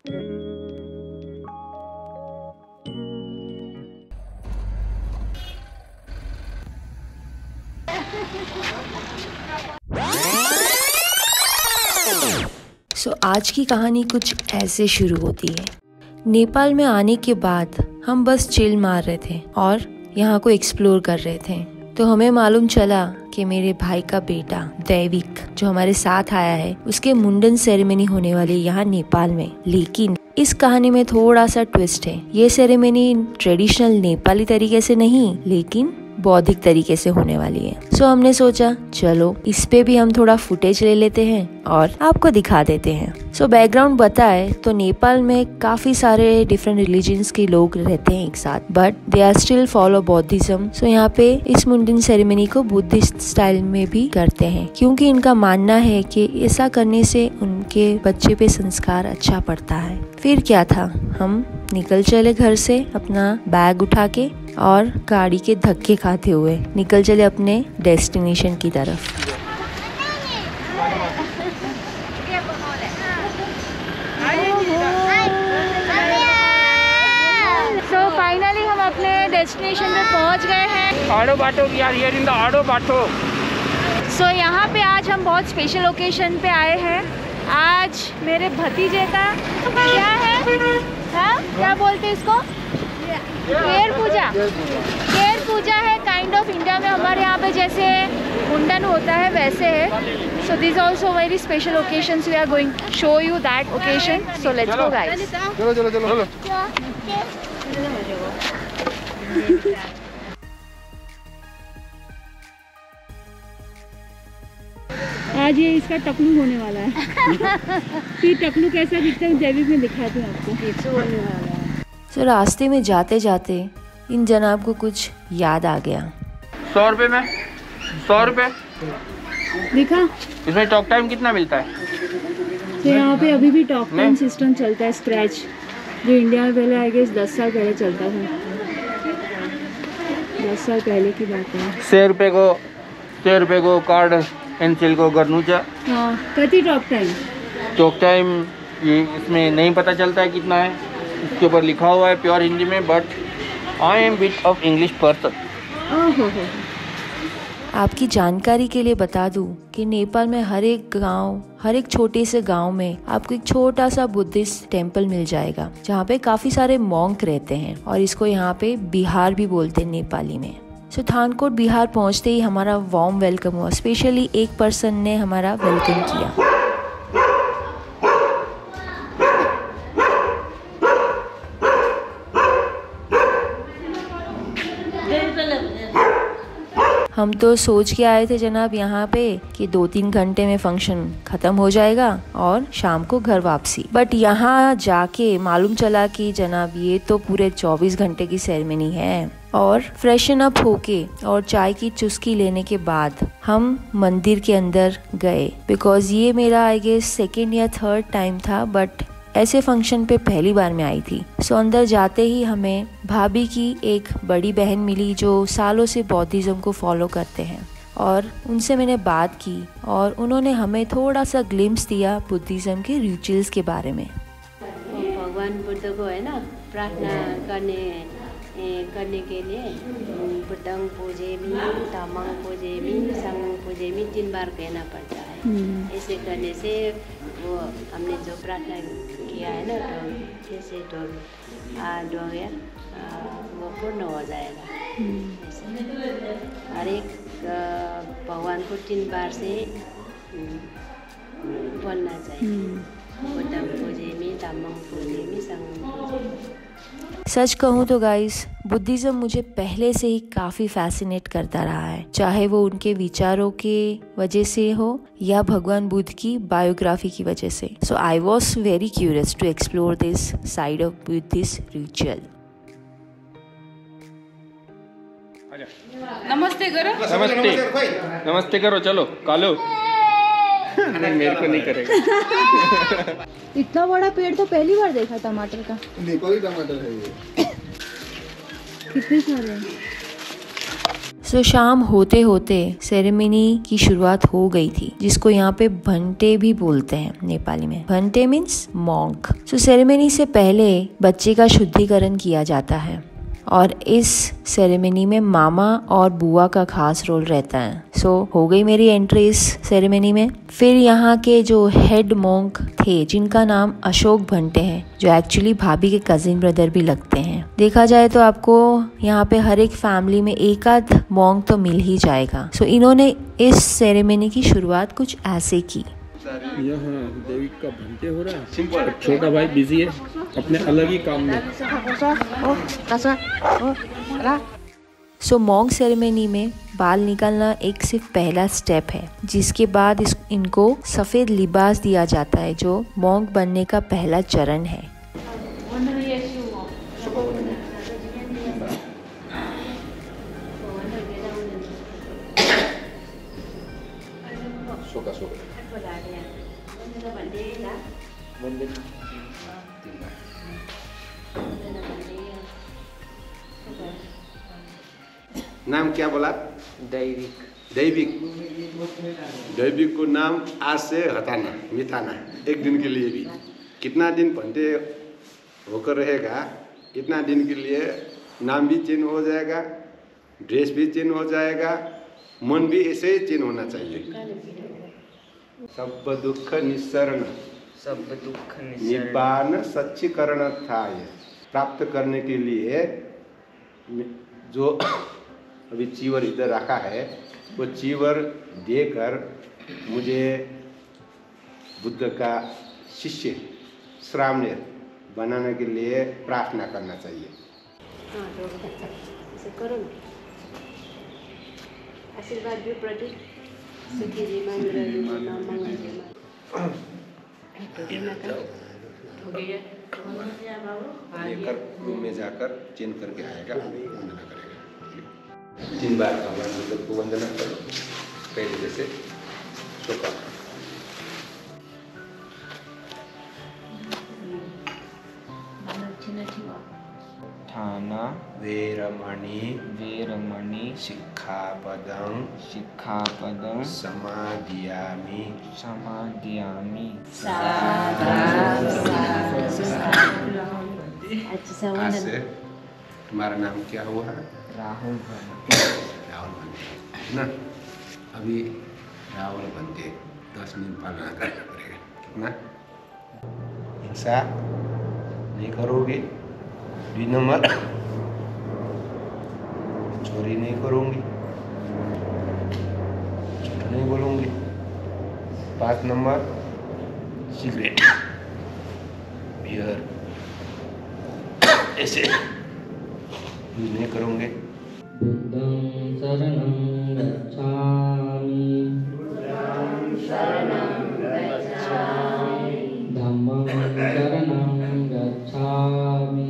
आज की कहानी कुछ ऐसे शुरू होती है। नेपाल में आने के बाद हम बस चिल मार रहे थे और यहाँ को एक्सप्लोर कर रहे थे, तो हमें मालूम चला कि मेरे भाई का बेटा दैविक जो हमारे साथ आया है, उसके मुंडन सेरेमनी होने वाली है यहाँ नेपाल में। लेकिन इस कहानी में थोड़ा सा ट्विस्ट है। ये सेरेमनी ट्रेडिशनल नेपाली तरीके से नहीं, लेकिन बौद्धिक तरीके से होने वाली है। सो हमने सोचा चलो इस पे भी हम थोड़ा फुटेज ले लेते हैं और आपको दिखा देते हैं। सो बैकग्राउंड बताए तो नेपाल में काफी सारे डिफरेंट रिलीजन्स के लोग रहते हैं एक साथ, but they are still follow Buddhism. So यहाँ पे इस मुंडन सेरेमनी को बुद्धिस्ट स्टाइल में भी करते हैं, क्योंकि इनका मानना है कि ऐसा करने से उनके बच्चे पे संस्कार अच्छा पड़ता है। फिर क्या था, हम निकल चले घर से अपना बैग उठा के और गाड़ी के धक्के खाते हुए निकल चले अपने डेस्टिनेशन की तरफ। So finally हम अपने डेस्टिनेशन पे पहुंच गए हैं। आड़ो बाटो यार, ये रिंदा आड़ो बाटो। So यहाँ पे आज हम बहुत स्पेशल ओकेशन पे आए हैं। आज मेरे भतीजे का क्या है, हाँ क्या बोलते हैं इसको, केर पूजा। केर पूजा है काइंड ऑफ। इंडिया में हमारे यहाँ पे जैसे मुंडन होता है वैसे है। So this also very special occasions, we are going show you that occasion. So let's go guys. चलो चलो चलो चलो। आज ये इसका टकलू होने वाला है। फिर टकलू कैसा दिखता है जैविक में दिखाती हूँ आपको। होने वाला है। सो रास्ते में जाते जाते इन जनाब को कुछ याद आ गया। 100 रुपए में 100 रुपए दिखा। इसमें टॉक टाइम कितना मिलता है? तो यहाँ पे अभी भी टॉक टाइम सिस्टम चलता है, स्क्रैच, जो इंडिया में पहले आई गेस 10 साल पहले चलता था। 10 साल पहले की बात है। 100 रुपए को कार्ड पेंसिल को गर्नु चा। हाँ, कति टॉक टाइम ये इसमें नहीं पता चलता है कितना है। इसके ऊपर लिखा हुआ है प्योर हिंदी में, but I am bit of English person. आपकी जानकारी के लिए बता दूं कि नेपाल में हर एक छोटे से गांव में आपको एक छोटा सा बुद्धिस्ट टेम्पल मिल जाएगा, जहाँ पे काफी सारे मॉन्क रहते हैं और इसको यहाँ पे बिहार भी बोलते हैं नेपाली में। सो थानकोट बिहार पहुँचते ही हमारा वार्म वेलकम हुआ। स्पेशली एक पर्सन ने हमारा वेलकम किया। हम तो सोच के आए थे जनाब यहाँ पे कि 2-3 घंटे में फंक्शन खत्म हो जाएगा और शाम को घर वापसी, बट यहाँ जाके मालूम चला कि जनाब ये तो पूरे 24 घंटे की सेरेमनी है। और फ्रेशन अप होके और चाय की चुस्की लेने के बाद हम मंदिर के अंदर गए, बिकॉज ये मेरा आई गेस 2nd या 3rd टाइम था, बट ऐसे फंक्शन पे पहली बार मैं आई थी। सो अंदर जाते ही हमें भाभी की एक बड़ी बहन मिली जो सालों से बौद्धिज्म को फॉलो करते हैं, और उनसे मैंने बात की और उन्होंने हमें थोड़ा सा ग्लिम्स दिया बुद्धिज्म के रिचुअल्स के बारे में। भगवान बुद्ध को है ना प्रार्थना करने के लिए बुद्धं पूजेमी, धम्मं पूजेमी, संघं पूजेमी 3 बार कहना पड़ता है। ऐसे करने से वो हमने जो प्रार्थना किया है ना, तो जैसे वो पूर्ण हो जाएगा। हर एक भगवान को 3 बार से बोलना चाहिए। बुद्धं पूजेमी, धम्मं पूजेमी, संघं पूजेमी। सच कहूँ तो गाइस, बुद्धिज्म मुझे पहले से ही काफी फैसिनेट करता रहा है, चाहे वो उनके विचारों के वजह से हो या भगवान बुद्ध की बायोग्राफी की वजह से। So I was very curious to explore this side of Buddhist ritual. नमस्ते करो। नमस्ते करो, चलो कालो। नहीं, मेरे को नहीं करेगा। इतना बड़ा पेड़ तो पहली बार देखा टमाटर का। नेपाली टमाटर है ये। कितने सारे हैं? सो शाम होते होते सेरेमनी की शुरुआत हो गई थी, जिसको यहाँ पे भंटे भी बोलते हैं नेपाली में। भंटे मीन्स मॉन्क। सो सेरेमनी से पहले बच्चे का शुद्धिकरण किया जाता है और इस सेरेमनी में मामा और बुआ का खास रोल रहता है। सो हो गई मेरी एंट्री इस सेरेमनी में। फिर यहाँ के जो हेड मॉन्क थे, जिनका नाम अशोक भंटे हैं, जो एक्चुअली भाभी के कजिन ब्रदर भी लगते हैं। देखा जाए तो आपको यहाँ पे हर एक फैमिली में एक आध मॉन्क तो मिल ही जाएगा। सो इन्होंने इस सेरेमनी की शुरुआत कुछ ऐसे की। यहाँ देवी का भंटे हो रहा है, छोटा भाई बिजी है अपने अलग ही काम में। सो मॉन्क सेरेमनी में बाल निकालना एक सिर्फ पहला स्टेप है, जिसके बाद इनको सफ़ेद लिबास दिया जाता है, जो मॉन्क बनने का पहला चरण है। नाम क्या बोला? दैविक। दैविक। दैविक को नाम आज से हटाना, मिटाना, एक दिन के लिए भी। कितना दिन भंटे होकर रहेगा, इतना दिन के लिए नाम भी चेंज हो जाएगा, ड्रेस भी चेंज हो जाएगा, मन भी ऐसे ही चेंज होना चाहिए। सब दुख निस्सरण, सब दुख निब्बान सच्चीकरण था। ये प्राप्त करने के लिए जो अभी चीवर इधर रखा है, वो चीवर देकर मुझे बुद्ध का शिष्य श्रावणीय बनाने के लिए प्रार्थना करना चाहिए। आशीर्वाद भी प्रतीक सुखी जीवन लेकर रूम में जाकर चेंज करके आएगा, वंदना करेगा। 3 बार भगवान बुद्ध को वंदना करो, पहले जैसे शोका। ठाना वेरमणि वेरमणि शिक्षापदं शिक्षापदं समादियामि समादयामि। आज से तुम्हारा नाम क्या हुआ है? राहुल। राहुल बनते ना, अभी राहुल बनते 10 दिन पालना करना पड़ेगा। कितना हिंसा नहीं करोगे, 2 नंबर चोरी नहीं करूँगी, झूठ नहीं बोलूँगी, 5 नंबर सिगरेट बियर ऐसे यूज नहीं करोगे। बुद्धं शरणं गच्छामि, धम्मं शरणं गच्छामि।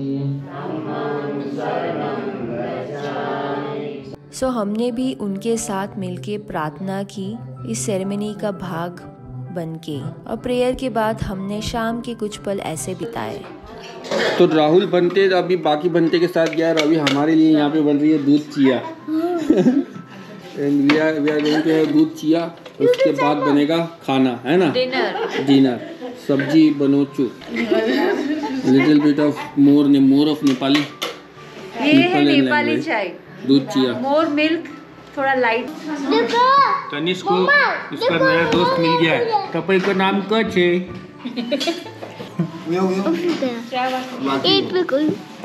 सो हमने भी उनके साथ मिलके प्रार्थना की इस सेरेमनी का भाग बनके, और प्रेयर के बाद हमने शाम के कुछ पल ऐसे बिताए। तो राहुल बनते अभी बाकी बनते के साथ गया, और अभी हमारे लिए यहाँ पे बन रही है दूध चिया। And we are going to have दूध चिया। उसके बाद बनेगा खाना, है ना? डिनर। सब्जी बनोचू, little bit of more of Nepali. ये है नेपाली चाय, दूध चिया, मोर मिल्क, थोड़ा लाइट। तनिष को उसका नया दोस्त मिल गया है। तपाईँको नाम क्या है?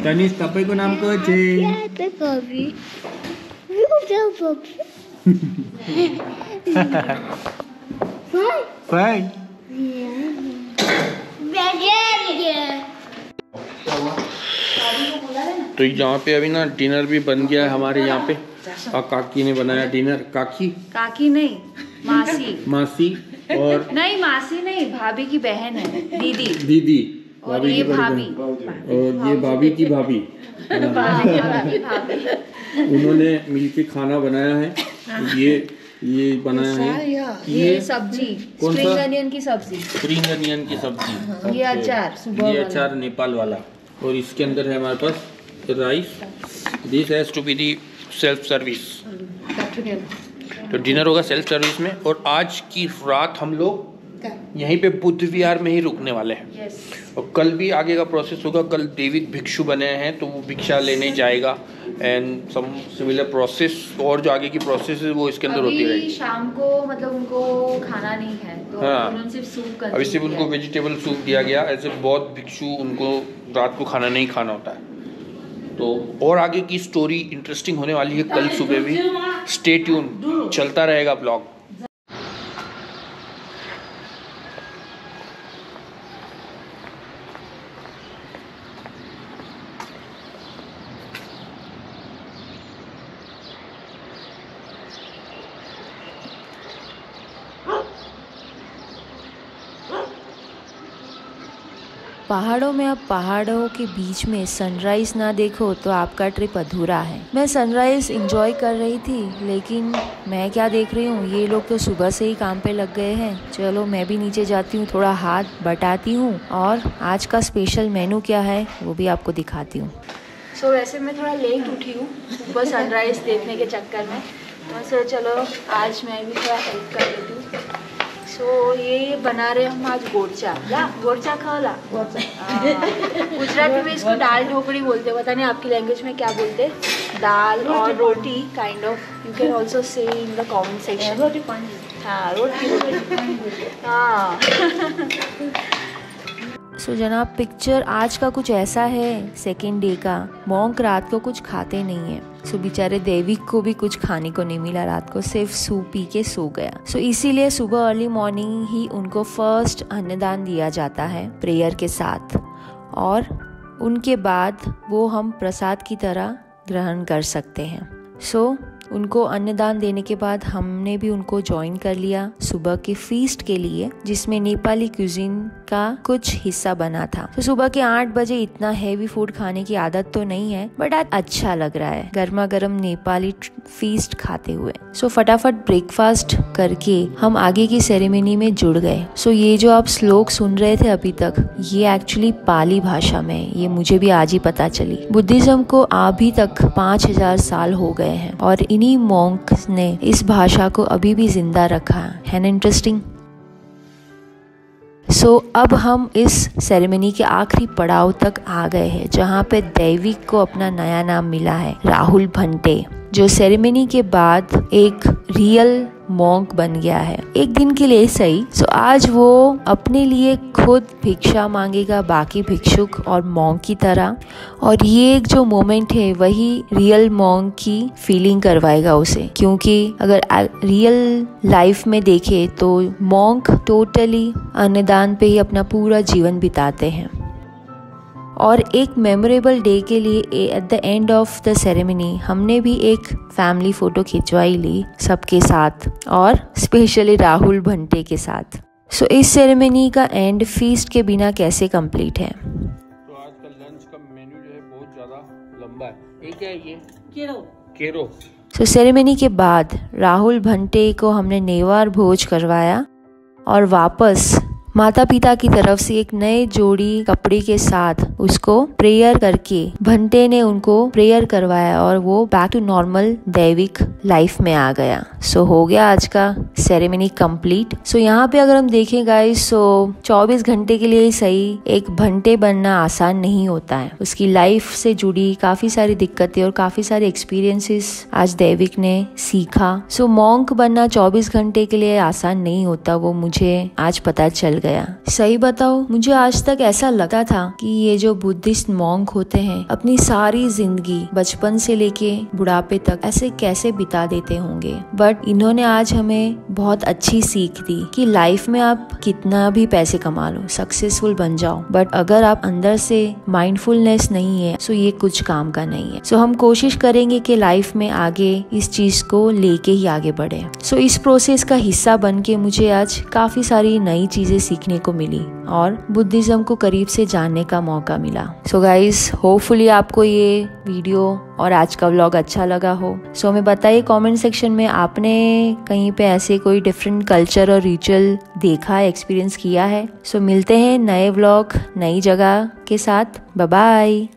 तनिष, तपाईँको नाम क्या है? फाइन। तो यहाँ पे अभी ना डिनर भी बन गया है हमारे यहाँ पे, और काकी ने बनाया डिनर। काकी नहीं, मासी और नहीं, मासी नहीं, भाभी की बहन है, दीदी और ये भाभी, और ये भाभी की भाभी। उन्होंने मिलके खाना बनाया है। ये बनाया है, ये सब्जी, स्प्रिंग अनियन की सब्जी, ये अचार नेपाल वाला, और इसके अंदर है हमारे पास rice. This has to be the self service, तो डिनर होगा सेल्फ सर्विस में। और आज की रात हम लोग यहीं पे बुद्ध विहार में ही रुकने वाले हैं। और कल भी आगे का प्रोसेस होगा। कल डेविड भिक्षु बने हैं तो वो भिक्षा लेने जाएगा एंड सम सिमिलर प्रोसेस, और जो आगे की प्रोसेस है वो इसके अंदर होती रहेगी। शाम को मतलब उनको खाना नहीं है तो उन्होंने सिर्फ सूप कर, अभी सिर्फ उनको वेजिटेबल सूप दिया गया। ऐसे बहुत भिक्षु उनको रात को खाना नहीं खाना होता है। तो और आगे की स्टोरी इंटरेस्टिंग होने वाली है कल सुबह भी। स्टे ट्यून, चलता रहेगा ब्लॉग। पहाड़ों में अब पहाड़ों के बीच में सनराइज ना देखो तो आपका ट्रिप अधूरा है। मैं सनराइज एंजॉय कर रही थी, लेकिन मैं क्या देख रही हूँ, ये लोग तो सुबह से ही काम पे लग गए हैं। चलो मैं भी नीचे जाती हूँ, थोड़ा हाथ बटाती हूँ और आज का स्पेशल मेनू क्या है वो भी आपको दिखाती हूँ। सो वैसे मैं थोड़ा लेट उठी हूँ सुबह सनराइज देखने के चक्कर में, तो चलो आज मैं भी थोड़ा हेल्प कर देती हूँ। सो ये बना रहे हम आज गोरचा। गोरचा खाला, गुजराती में इसको दाल ढोकड़ी बोलते हैं, पता नहीं आपकी लैंग्वेज में क्या बोलते हैं। दाल और रोटी kind of, you can also say in the comment section. रोटी पानी, हाँ रोटी हाँ। सो जनाब पिक्चर आज का कुछ ऐसा है, सेकेंड डे का। मॉन्क रात को कुछ खाते नहीं है। सो बेचारे देविक को भी कुछ खाने को नहीं मिला रात को, सिर्फ सूप पी के सो गया। सो इसीलिए सुबह अर्ली मॉर्निंग ही उनको फर्स्ट अन्नदान दिया जाता है प्रेयर के साथ, और उनके बाद वो हम प्रसाद की तरह ग्रहण कर सकते हैं। सो उनको अन्नदान देने के बाद हमने भी उनको ज्वाइन कर लिया सुबह के फीस्ट के लिए, जिसमें नेपाली क्यूजिन का कुछ हिस्सा बना था। तो सुबह के 8 बजे इतना हेवी फूड खाने की आदत तो नहीं है, बट आज अच्छा लग रहा है गर्मा गर्म नेपाली फीस्ट खाते हुए। सो फटाफट ब्रेकफास्ट करके हम आगे की सेरेमनी में जुड़ गए। सो ये जो आप श्लोक सुन रहे थे अभी तक, ये एक्चुअली पाली भाषा में, ये मुझे भी आज ही पता चली। बुद्धिज्म को अभी तक 5000 साल हो गए हैं और इन्हीं मॉन्क्स ने इस भाषा को अभी भी जिंदा रखा है ना। इंटरेस्टिंग। सो अब हम इस सेरेमनी के आखिरी पड़ाव तक आ गए हैं, जहाँ पे दैविक को अपना नया नाम मिला है, राहुल भंटे, जो सेरेमनी के बाद एक रियल मॉन्क बन गया है, एक दिन के लिए सही। सो आज वो अपने लिए खुद भिक्षा मांगेगा बाकी भिक्षुक और मॉन्क की तरह, और ये जो मोमेंट है वही रियल मॉन्क की फीलिंग करवाएगा उसे। क्योंकि अगर रियल लाइफ में देखे तो मॉन्क टोटली अन्नदान पे ही अपना पूरा जीवन बिताते हैं। और एक मेमोरेबल डे के लिए at the end of the ceremony हमने भी एक फैमिली फोटो खिंचवाई ली सबके साथ, और स्पेशली राहुल भंटे के साथ। सो इस सेरेमनी का एंड फीस्ट के बिना कैसे कंप्लीट है। तो आज का लंच का मेन्यू जो है बहुत ज्यादा लंबा है। ये क्या है? ये केरो। सो सेरेमनी के बाद राहुल भंटे को हमने नेवार भोज करवाया और वापस माता पिता की तरफ से एक नए जोड़ी कपड़े के साथ उसको प्रेयर करके भंटे ने उनको प्रेयर करवाया और वो बैक टू नॉर्मल दैविक लाइफ में आ गया। सो हो गया आज का सेरेमनी कंप्लीट। सो यहाँ पे अगर हम देखें गाइस, सो 24 घंटे के लिए सही एक भंटे बनना आसान नहीं होता है। उसकी लाइफ से जुड़ी काफी सारी दिक्कतें और काफी सारे एक्सपीरियंसेस आज दैविक ने सीखा। सो मॉन्क बनना 24 घंटे के लिए आसान नहीं होता, वो मुझे आज पता चल गया। सही बताओ, मुझे आज तक ऐसा लगा था कि ये जो बुद्धिस्ट मॉन्क होते हैं अपनी सारी जिंदगी बचपन से लेके बुढ़ापे तक ऐसे कैसे बिता देते होंगे, बट इन्होंने आज हमें बहुत अच्छी सीख दी कि लाइफ में आप कितना भी पैसे कमा लो, सक्सेसफुल बन जाओ, बट अगर आप अंदर से माइंडफुलनेस नहीं है सो ये कुछ काम का नहीं है। सो हम कोशिश करेंगे कि लाइफ में आगे इस चीज को लेके ही आगे बढ़े। सो इस प्रोसेस का हिस्सा बन के मुझे आज काफी सारी नई चीजें सीखने को मिली और बुद्धिज्म को करीब से जानने का मौका मिला। सो गाइज, होपफुली आपको ये वीडियो और आज का व्लॉग अच्छा लगा हो। सो हमें बताइए कमेंट सेक्शन में आपने कहीं पे ऐसे कोई डिफरेंट कल्चर और रिचुअल देखा है, एक्सपीरियंस किया है। सो मिलते हैं नए व्लॉग नई जगह के साथ। Bye bye.